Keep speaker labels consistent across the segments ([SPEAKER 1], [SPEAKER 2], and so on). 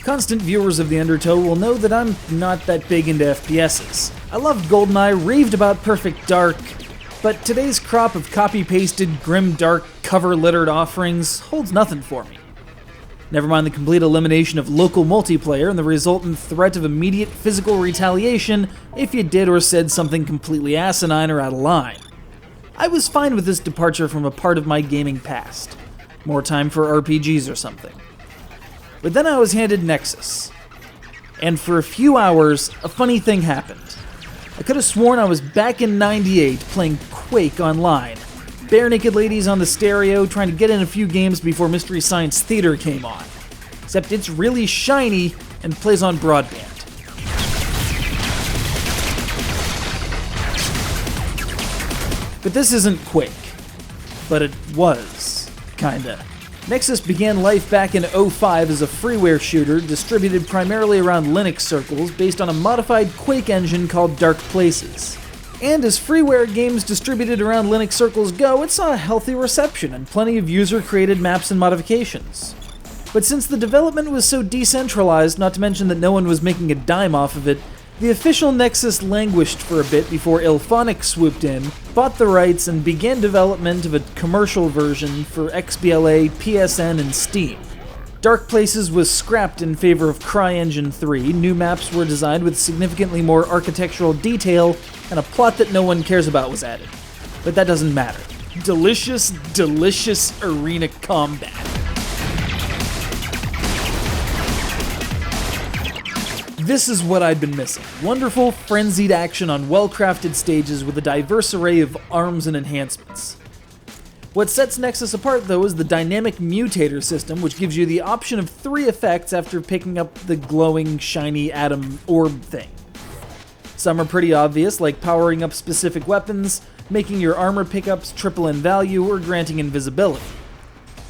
[SPEAKER 1] Constant viewers of the Undertow will know that I'm not that big into FPSs. I loved GoldenEye, raved about Perfect Dark, but today's crop of copy-pasted, grim dark, cover-littered offerings holds nothing for me. Never mind the complete elimination of local multiplayer and the resultant threat of immediate physical retaliation if you did or said something completely asinine or out of line. I was fine with this departure from a part of my gaming past. More time for RPGs or something. But then I was handed Nexuiz. And for a few hours, a funny thing happened. I could have sworn I was back in '98 playing Quake online. Bare naked ladies on the stereo trying to get in a few games before Mystery Science Theater came on. Except it's really shiny and plays on broadband. But this isn't Quake. But it was, kinda. Nexuiz began life back in '05 as a freeware shooter distributed primarily around Linux circles based on a modified Quake engine called Dark Places. And as freeware games distributed around Linux circles go, it saw a healthy reception and plenty of user-created maps and modifications. But since the development was so decentralized, not to mention that no one was making a dime off of it, the official Nexuiz languished for a bit before Illfonic swooped in, bought the rights, and began development of a commercial version for XBLA, PSN, and Steam. Dark Places was scrapped in favor of CryEngine 3, new maps were designed with significantly more architectural detail, and a plot that no one cares about was added. But that doesn't matter. Delicious, delicious arena combat. This is what I'd been missing. Wonderful, frenzied action on well-crafted stages with a diverse array of arms and enhancements. What sets Nexuiz apart, though, is the dynamic mutator system, which gives you the option of 3 effects after picking up the glowing, shiny atom orb thing. Some are pretty obvious, like powering up specific weapons, making your armor pickups triple in value, or granting invisibility.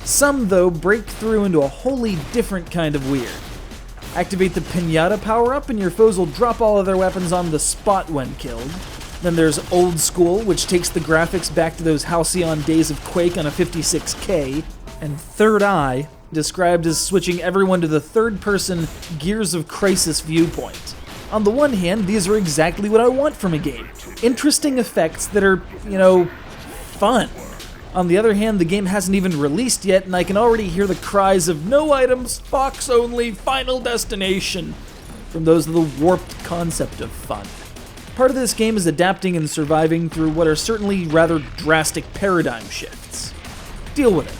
[SPEAKER 1] Some, though, break through into a wholly different kind of weird. Activate the Pinata power-up and your foes will drop all of their weapons on the spot when killed. Then there's Old School, which takes the graphics back to those halcyon days of Quake on a 56K. And Third Eye, described as switching everyone to the third-person Gears of Crisis viewpoint. On the one hand, these are exactly what I want from a game. Interesting effects that are, fun. On the other hand, the game hasn't even released yet, and I can already hear the cries of "no items, box only, final destination" from those of the warped concept of fun. Part of this game is adapting and surviving through what are certainly rather drastic paradigm shifts. Deal with it.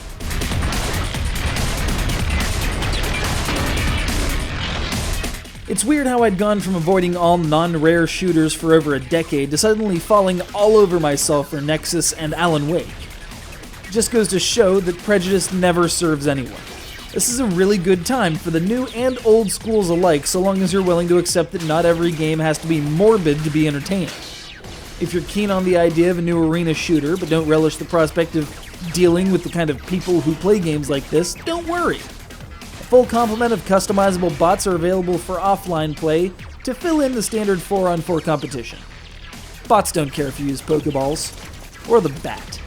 [SPEAKER 1] It's weird how I'd gone from avoiding all non-rare shooters for over a decade to suddenly falling all over myself for Nexuiz and Alan Wake. Just goes to show that prejudice never serves anyone. This is a really good time for the new and old schools alike, so long as you're willing to accept that not every game has to be morbid to be entertaining. If you're keen on the idea of a new arena shooter, but don't relish the prospect of dealing with the kind of people who play games like this, don't worry. A full complement of customizable bots are available for offline play to fill in the standard 4-on-4 competition. Bots don't care if you use Pokeballs, or the bat.